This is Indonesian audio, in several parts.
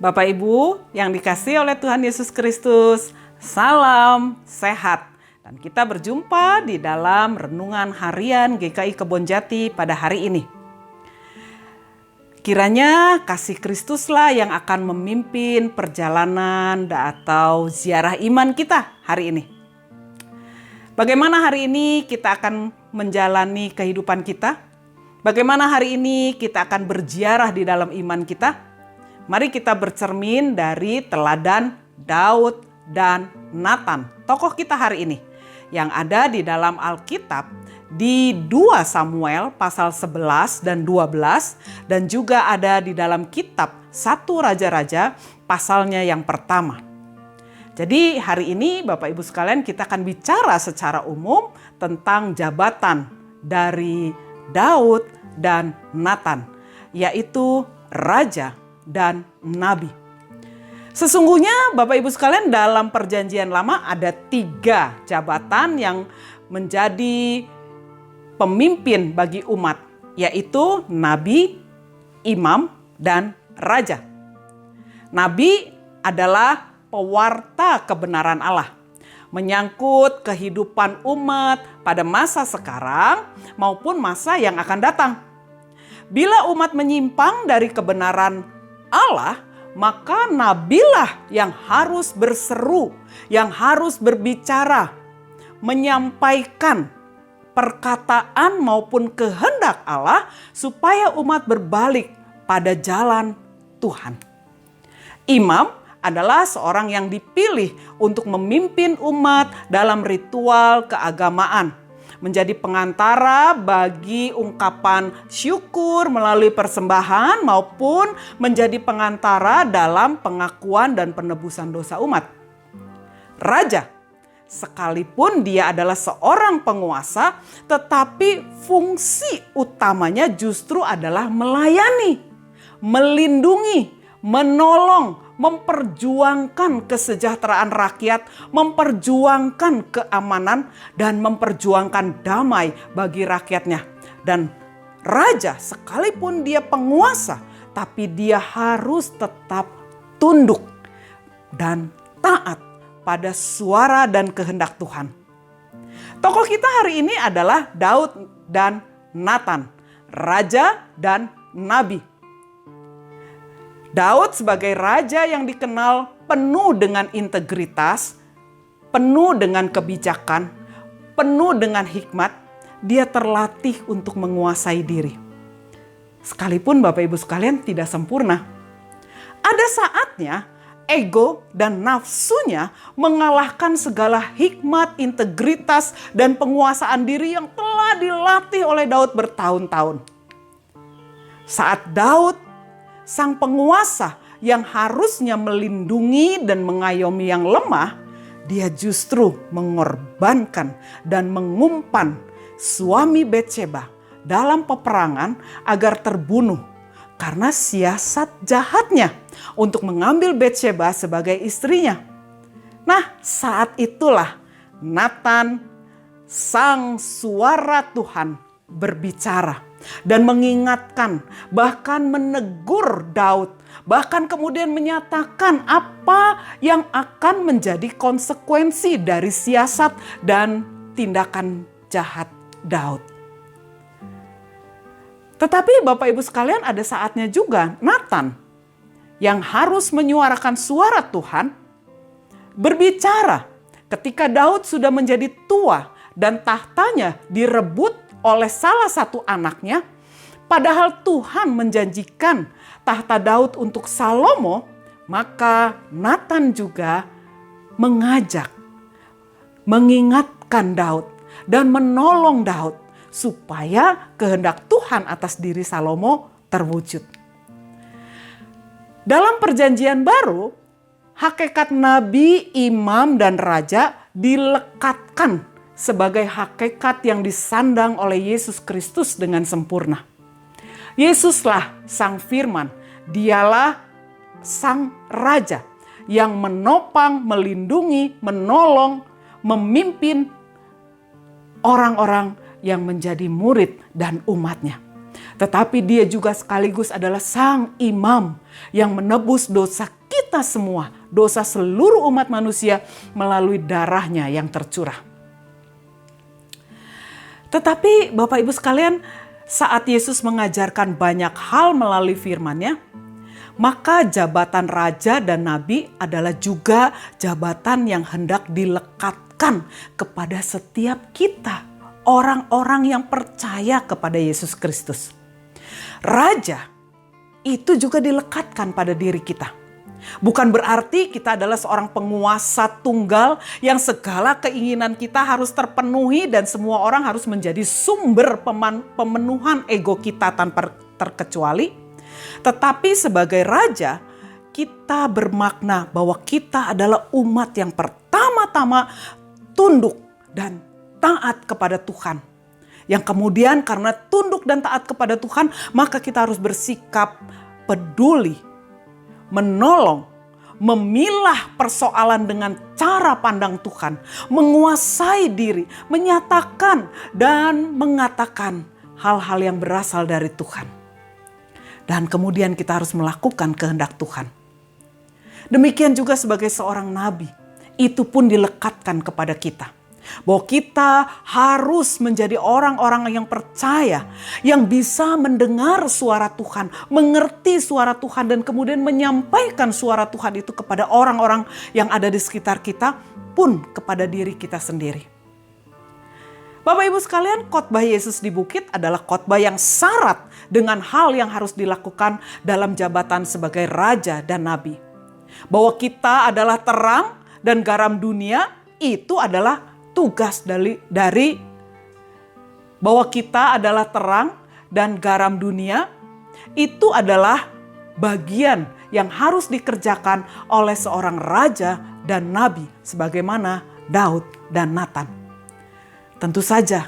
Bapak Ibu yang dikasihi oleh Tuhan Yesus Kristus, salam sehat. Dan kita berjumpa di dalam renungan harian GKI Kebonjati pada hari ini. Kiranya kasih Kristuslah yang akan memimpin perjalanan atau ziarah iman kita hari ini. Bagaimana hari ini kita akan menjalani kehidupan kita? Bagaimana hari ini kita akan berziarah di dalam iman kita? Mari kita bercermin dari teladan Daud dan Natan, tokoh kita hari ini, yang ada di dalam Alkitab di 2 Samuel pasal 11 dan 12, dan juga ada di dalam kitab 1 Raja-Raja pasalnya yang pertama. Jadi hari ini Bapak Ibu sekalian kita akan bicara secara umum tentang jabatan dari Daud dan Natan, yaitu Raja dan Nabi. Sesungguhnya Bapak Ibu sekalian dalam perjanjian lama ada 3 jabatan yang menjadi pemimpin bagi umat, yaitu Nabi, Imam, dan Raja. Nabi adalah pewarta kebenaran Allah, menyangkut kehidupan umat pada masa sekarang maupun masa yang akan datang. Bila umat menyimpang dari kebenaran Allah, maka nabilah yang harus berseru, yang harus berbicara, menyampaikan perkataan maupun kehendak Allah supaya umat berbalik pada jalan Tuhan. Imam adalah seorang yang dipilih untuk memimpin umat dalam ritual keagamaan, menjadi pengantara bagi ungkapan syukur melalui persembahan maupun menjadi pengantara dalam pengakuan dan penebusan dosa umat. Raja, sekalipun dia adalah seorang penguasa, tetapi fungsi utamanya justru adalah melayani, melindungi, menolong, memperjuangkan kesejahteraan rakyat, memperjuangkan keamanan, dan memperjuangkan damai bagi rakyatnya. Dan raja sekalipun dia penguasa, tapi dia harus tetap tunduk dan taat pada suara dan kehendak Tuhan. Tokoh kita hari ini adalah Daud dan Natan, raja dan nabi. Daud sebagai raja yang dikenal penuh dengan integritas, penuh dengan kebijakan, penuh dengan hikmat, dia terlatih untuk menguasai diri. Sekalipun Bapak Ibu sekalian tidak sempurna. Ada saatnya ego dan nafsunya mengalahkan segala hikmat, integritas, dan penguasaan diri yang telah dilatih oleh Daud bertahun-tahun. Saat Daud, sang penguasa yang harusnya melindungi dan mengayomi yang lemah, dia justru mengorbankan dan mengumpan suami Batsheba dalam peperangan agar terbunuh karena siasat jahatnya untuk mengambil Batsheba sebagai istrinya. Nah, saat itulah Natan, sang suara Tuhan, berbicara dan mengingatkan, bahkan menegur Daud, bahkan kemudian menyatakan apa yang akan menjadi konsekuensi dari siasat dan tindakan jahat Daud. Tetapi Bapak Ibu sekalian, ada saatnya juga Natan yang harus menyuarakan suara Tuhan berbicara ketika Daud sudah menjadi tua dan tahtanya direbut oleh salah satu anaknya, padahal Tuhan menjanjikan tahta Daud untuk Salomo, maka Natan juga mengajak, mengingatkan Daud dan menolong Daud supaya kehendak Tuhan atas diri Salomo terwujud. Dalam perjanjian baru, hakikat nabi, imam, dan raja dilekatkan sebagai hakikat yang disandang oleh Yesus Kristus dengan sempurna. Yesuslah sang firman, dialah sang raja yang menopang, melindungi, menolong, memimpin orang-orang yang menjadi murid dan umatnya. Tetapi dia juga sekaligus adalah sang imam yang menebus dosa kita semua, dosa seluruh umat manusia melalui darahnya yang tercurah. Tetapi Bapak Ibu sekalian, saat Yesus mengajarkan banyak hal melalui firman-Nya, maka jabatan raja dan nabi adalah juga jabatan yang hendak dilekatkan kepada setiap kita, orang-orang yang percaya kepada Yesus Kristus. Raja itu juga dilekatkan pada diri kita. Bukan berarti kita adalah seorang penguasa tunggal yang segala keinginan kita harus terpenuhi dan semua orang harus menjadi sumber pemenuhan ego kita tanpa terkecuali. Tetapi sebagai raja, kita bermakna bahwa kita adalah umat yang pertama-tama tunduk dan taat kepada Tuhan. Yang kemudian karena tunduk dan taat kepada Tuhan, maka kita harus bersikap peduli, menolong, memilah persoalan dengan cara pandang Tuhan, menguasai diri, menyatakan dan mengatakan hal-hal yang berasal dari Tuhan. Dan kemudian kita harus melakukan kehendak Tuhan. Demikian juga sebagai seorang nabi, itu pun dilekatkan kepada kita. Bahwa kita harus menjadi orang-orang yang percaya, yang bisa mendengar suara Tuhan, mengerti suara Tuhan dan kemudian menyampaikan suara Tuhan itu kepada orang-orang yang ada di sekitar kita pun kepada diri kita sendiri. Bapak Ibu sekalian, khotbah Yesus di bukit adalah khotbah yang syarat dengan hal yang harus dilakukan dalam jabatan sebagai raja dan nabi. Bahwa kita adalah terang dan garam dunia, itu adalah tugas dari bahwa kita adalah terang dan garam dunia, itu adalah bagian yang harus dikerjakan oleh seorang raja dan nabi sebagaimana Daud dan Nathan. Tentu saja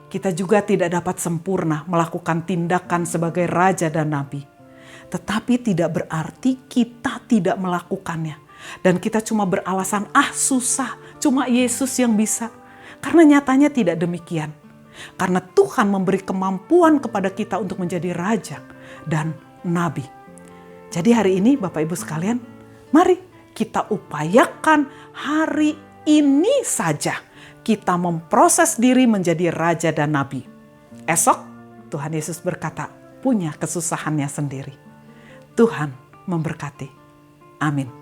kita juga tidak dapat sempurna melakukan tindakan sebagai raja dan nabi. Tetapi tidak berarti kita tidak melakukannya. Dan kita cuma beralasan, susah, cuma Yesus yang bisa. Karena nyatanya tidak demikian. Karena Tuhan memberi kemampuan kepada kita untuk menjadi raja dan nabi. Jadi hari ini Bapak Ibu sekalian, mari kita upayakan hari ini saja kita memproses diri menjadi raja dan nabi. Esok Tuhan Yesus berkata, punya kesusahannya sendiri. Tuhan memberkati. Amin.